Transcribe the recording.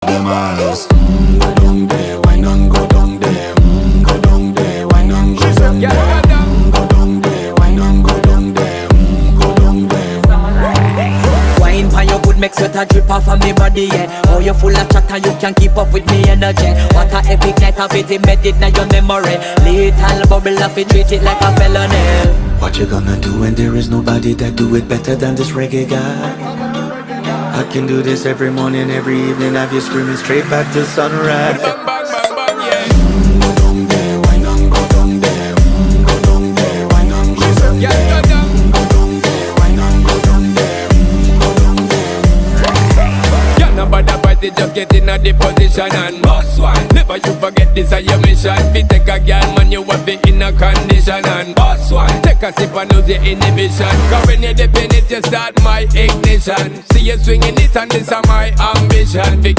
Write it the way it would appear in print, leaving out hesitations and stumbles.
them eyes. Go down there, why not go down there? Go down there, why not go down there? Go down there, why not go down there? Go down there. Wine pan your good make sweat a drip off of me body, yeah. Oh, you full of chatter, you can't keep up with me energy. What a epic night of it, embedded now your memory. Little bubble of it, treat it like a felony. What you gonna do when there is nobody that do it better than this reggae guy? I can do this every morning, every evening, have you screaming straight back to sunrise. Go down there, why not go down there? Go down there, why not go down there? Go down there, why not go down there? Go down there. Yeah, nobody fight it, just get in a the position and boss one. Never you forget this is your mission. Fi take a girl, man, you want be in a condition and boss one. Take a sip and lose your inhibition. Cause when you dip in it, you start my ignition. See you swinging it and this is my ambition.